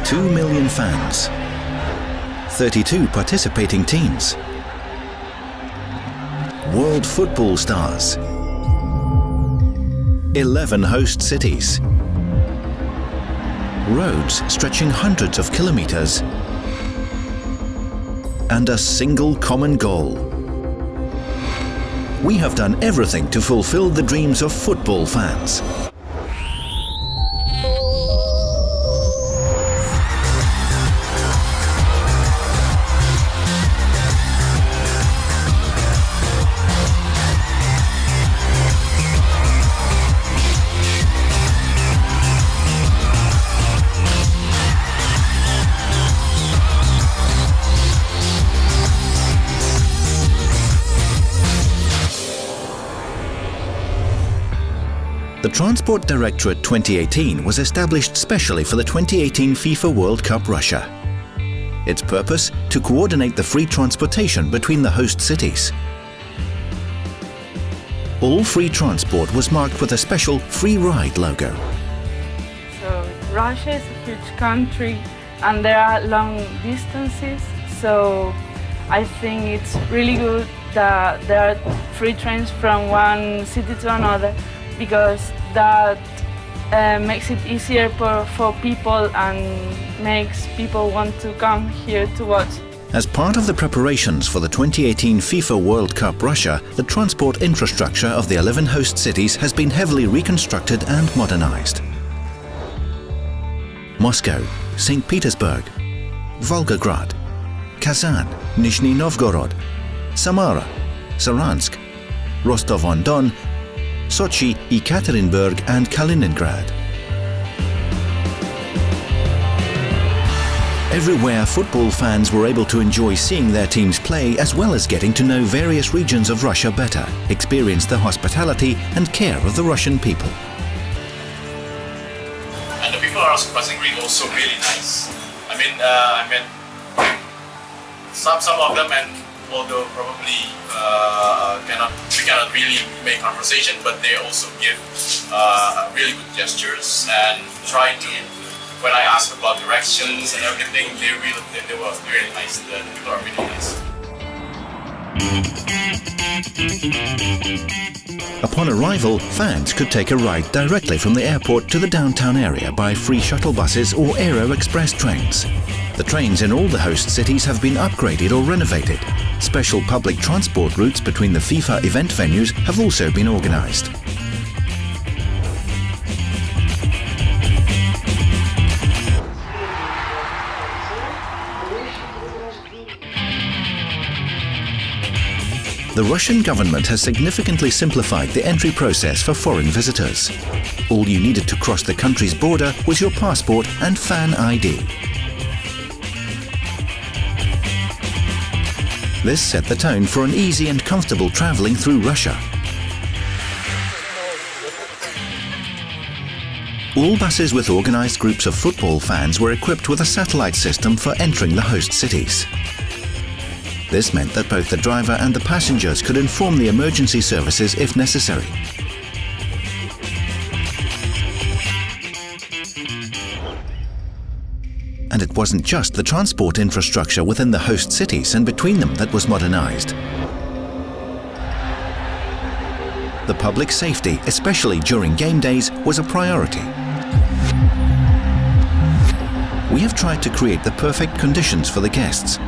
2 million fans, 32 participating teams, world football stars, 11 host cities, roads stretching hundreds of kilometers, and a single common goal. We have done everything to fulfill the dreams of football fans. The Transport Directorate 2018 was established specially for the 2018 FIFA World Cup Russia. Its purpose, to coordinate the free transportation between the host cities. All free transport was marked with a special Free Ride logo. So Russia is a huge country and there are long distances, so I think it's really good that there are free trains from one city to another, because that makes it easier for people and makes people want to come here to watch. As part of the preparations for the 2018 FIFA World Cup Russia, the transport infrastructure of the 11 host cities has been heavily reconstructed and modernized. Moscow, St. Petersburg, Volgograd, Kazan, Nizhny Novgorod, Samara, Saransk, Rostov-on-Don, Sochi, Ekaterinburg and Kaliningrad. Everywhere, football fans were able to enjoy seeing their teams play, as well as getting to know various regions of Russia better, experience the hospitality and care of the Russian people. And the people are surprisingly also really nice. I mean, some of them, and although probably we cannot really make conversation, but they also give really good gestures and try to. When I ask about directions and everything, they were really nice. The people are really nice. Upon arrival, fans could take a ride directly from the airport to the downtown area by free shuttle buses or Aero Express trains. The trains in all the host cities have been upgraded or renovated. Special public transport routes between the FIFA event venues have also been organized. The Russian government has significantly simplified the entry process for foreign visitors. All you needed to cross the country's border was your passport and fan ID. This set the tone for an easy and comfortable traveling through Russia. All buses with organized groups of football fans were equipped with a satellite system for entering the host cities. This meant that both the driver and the passengers could inform the emergency services if necessary. And it wasn't just the transport infrastructure within the host cities and between them that was modernized. The public safety, especially during game days, was a priority. We have tried to create the perfect conditions for the guests,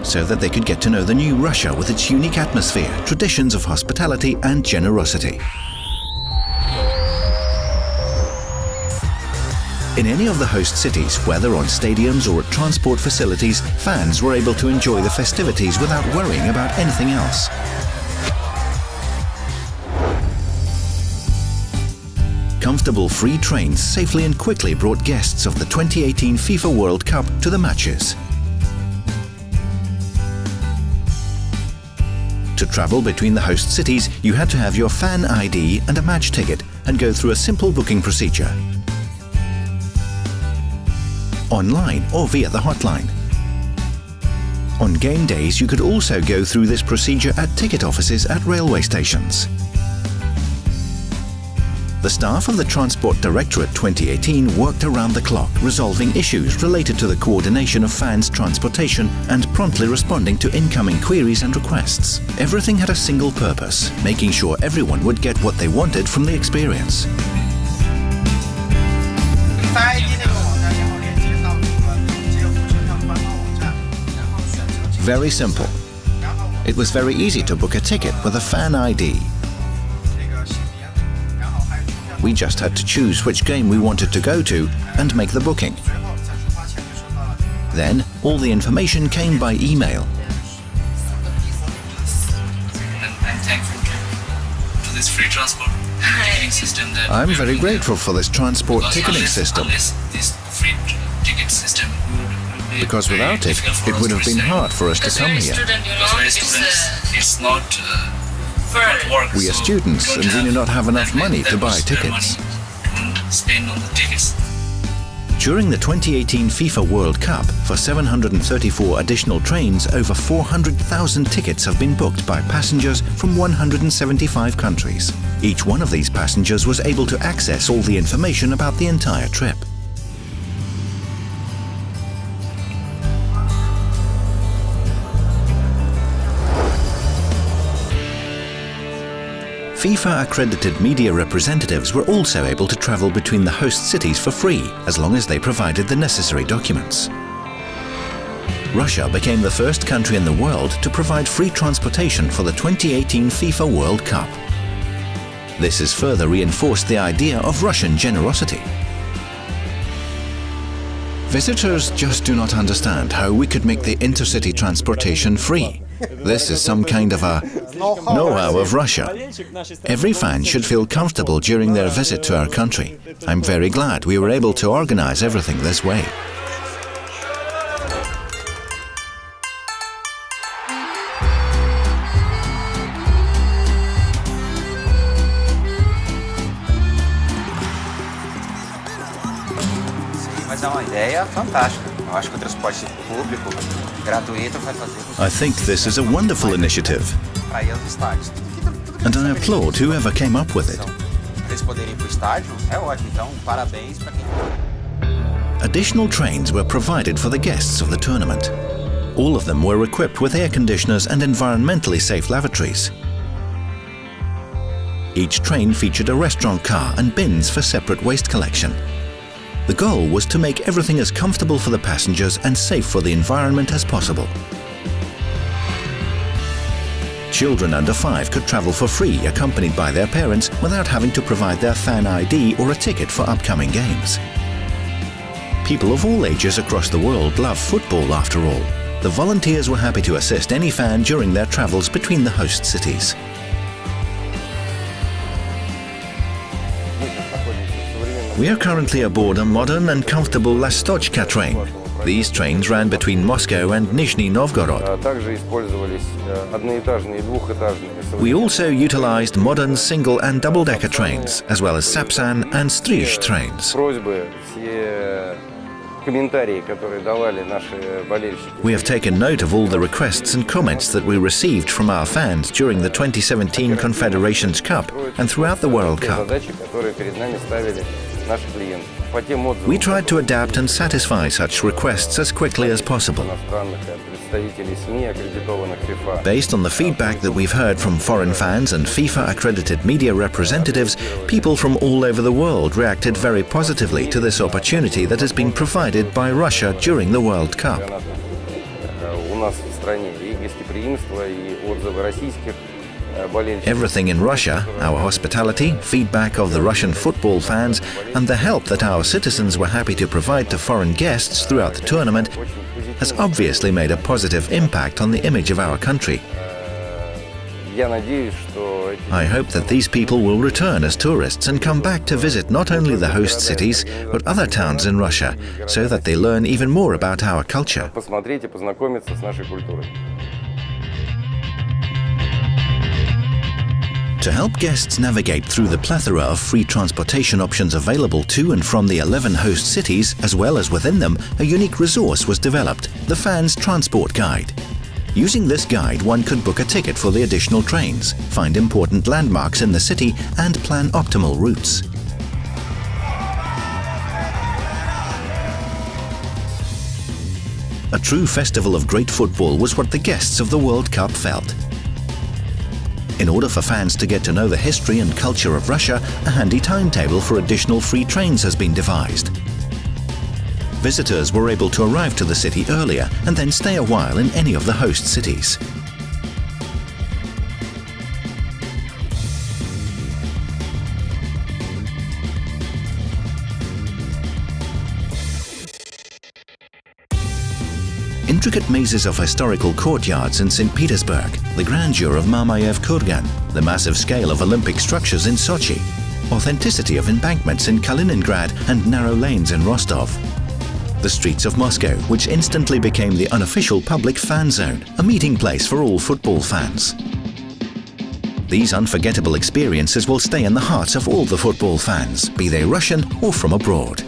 so that they could get to know the new Russia with its unique atmosphere, traditions of hospitality and generosity. In any of the host cities, whether on stadiums or at transport facilities, fans were able to enjoy the festivities without worrying about anything else. Comfortable free trains safely and quickly brought guests of the 2018 FIFA World Cup to the matches. To travel between the host cities, you had to have your fan ID and a match ticket and go through a simple booking procedure. Online or via the hotline. On game days, you could also go through this procedure at ticket offices at railway stations. The staff of the Transport Directorate 2018 worked around the clock, resolving issues related to the coordination of fans' transportation and promptly responding to incoming queries and requests. Everything had a single purpose, making sure everyone would get what they wanted from the experience. Very simple. It was very easy to book a ticket with a fan ID. We just had to choose which game we wanted to go to and make the booking. Then, all the information came by email. I'm thankful to this free transport ticketing system. I'm very grateful for this transport ticketing system. Unless this free ticket system would be Because without it, it would have been hard for us to come here. Because we're students, it's not work. We are students and we do not have enough money to buy tickets. Spend on the tickets. During the 2018 FIFA World Cup, for 734 additional trains, over 400,000 tickets have been booked by passengers from 175 countries. Each one of these passengers was able to access all the information about the entire trip. FIFA-accredited media representatives were also able to travel between the host cities for free, as long as they provided the necessary documents. Russia became the first country in the world to provide free transportation for the 2018 FIFA World Cup. This has further reinforced the idea of Russian generosity. Visitors just do not understand how we could make the intercity transportation free. This is some kind of a know-how of Russia. Every fan should feel comfortable during their visit to our country. I'm very glad we were able to organize everything this way. Mas é uma ideia fantástica. Eu acho que o transporte público gratuito vai fazer I think this is a wonderful initiative, para ir aos estádios. and I applaud whoever came up with it. Eles poderem ir para o estádio é ótimo. Então, parabéns para quem. Additional trains were provided for the guests of the tournament. All of them were equipped with air conditioners and environmentally safe lavatories. Each train featured a restaurant car and bins for separate waste collection. The goal was to make everything as comfortable for the passengers and safe for the environment as possible. Children under 5 could travel for free, accompanied by their parents, without having to provide their fan ID or a ticket for upcoming games. People of all ages across the world love football after all. The volunteers were happy to assist any fan during their travels between the host cities. We are currently aboard a modern and comfortable Lastochka train. These trains ran between Moscow and Nizhny Novgorod. We also utilized modern single and double-decker trains, as well as Sapsan and Strizh trains. We have taken note of all the requests and comments that we received from our fans during the 2017 Confederations Cup and throughout the World Cup. We tried to adapt and satisfy such requests as quickly as possible. Based on the feedback that we've heard from foreign fans and FIFA-accredited media representatives, people from all over the world reacted very positively to this opportunity that has been provided by Russia during the World Cup. Everything in Russia, our hospitality, feedback of the Russian football fans, and the help that our citizens were happy to provide to foreign guests throughout the tournament, has obviously made a positive impact on the image of our country. I hope that these people will return as tourists and come back to visit not only the host cities, but other towns in Russia, so that they learn even more about our culture. To help guests navigate through the plethora of free transportation options available to and from the 11 host cities, as well as within them, a unique resource was developed, the Fans Transport Guide. Using this guide, one could book a ticket for the additional trains, find important landmarks in the city, and plan optimal routes. A true festival of great football was what the guests of the World Cup felt. In order for fans to get to know the history and culture of Russia, a handy timetable for additional free trains has been devised. Visitors were able to arrive to the city earlier and then stay a while in any of the host cities. Intricate mazes of historical courtyards in St. Petersburg, the grandeur of Mamayev Kurgan, the massive scale of Olympic structures in Sochi, authenticity of embankments in Kaliningrad and narrow lanes in Rostov. The streets of Moscow, which instantly became the unofficial public fan zone, a meeting place for all football fans. These unforgettable experiences will stay in the hearts of all the football fans, be they Russian or from abroad.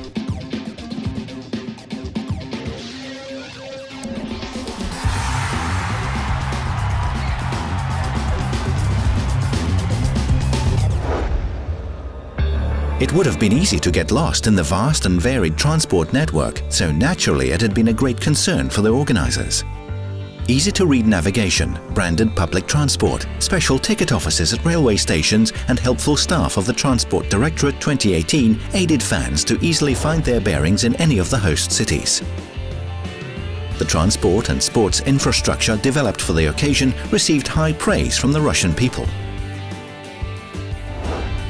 It would have been easy to get lost in the vast and varied transport network, so naturally it had been a great concern for the organizers. Easy-to-read navigation, branded public transport, special ticket offices at railway stations and helpful staff of the Transport Directorate 2018 aided fans to easily find their bearings in any of the host cities. The transport and sports infrastructure developed for the occasion received high praise from the Russian people.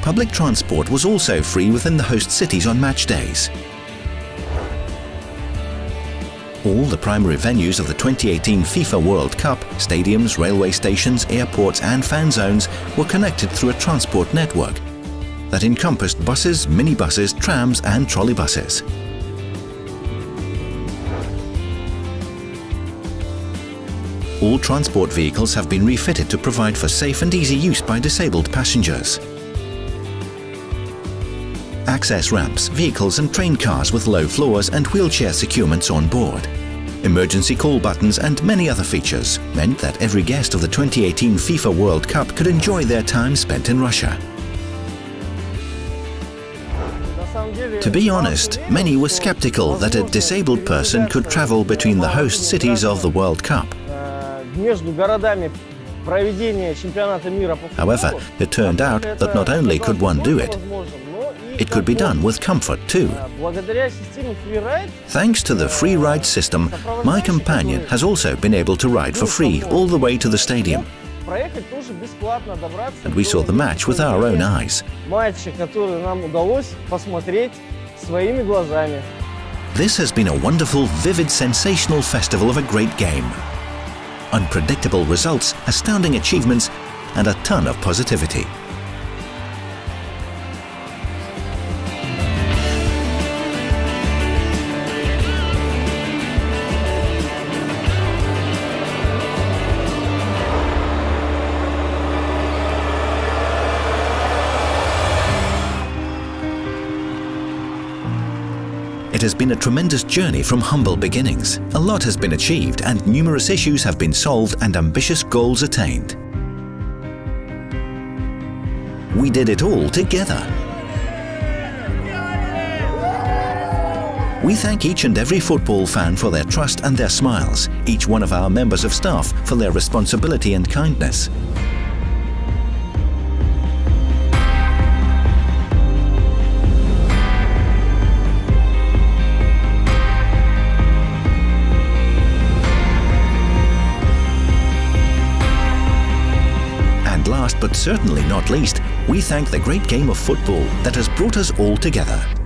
Public transport was also free within the host cities on match days. All the primary venues of the 2018 FIFA World Cup, stadiums, railway stations, airports and fan zones were connected through a transport network that encompassed buses, minibuses, trams and trolleybuses. All transport vehicles have been refitted to provide for safe and easy use by disabled passengers. Access ramps, vehicles and train cars with low floors and wheelchair securements on board. Emergency call buttons and many other features meant that every guest of the 2018 FIFA World Cup could enjoy their time spent in Russia. To be honest, many were skeptical that a disabled person could travel between the host cities of the World Cup. However, it turned out that not only could one do it, it could be done with comfort too. Thanks to the free ride system, my companion has also been able to ride for free all the way to the stadium. And we saw the match with our own eyes. This has been a wonderful, vivid, sensational festival of a great game. Unpredictable results, astounding achievements, and a ton of positivity. It has been a tremendous journey from humble beginnings. A lot has been achieved and numerous issues have been solved and ambitious goals attained. We did it all together. We thank each and every football fan for their trust and their smiles, each one of our members of staff for their responsibility and kindness. Last but certainly not least, we thank the great game of football that has brought us all together.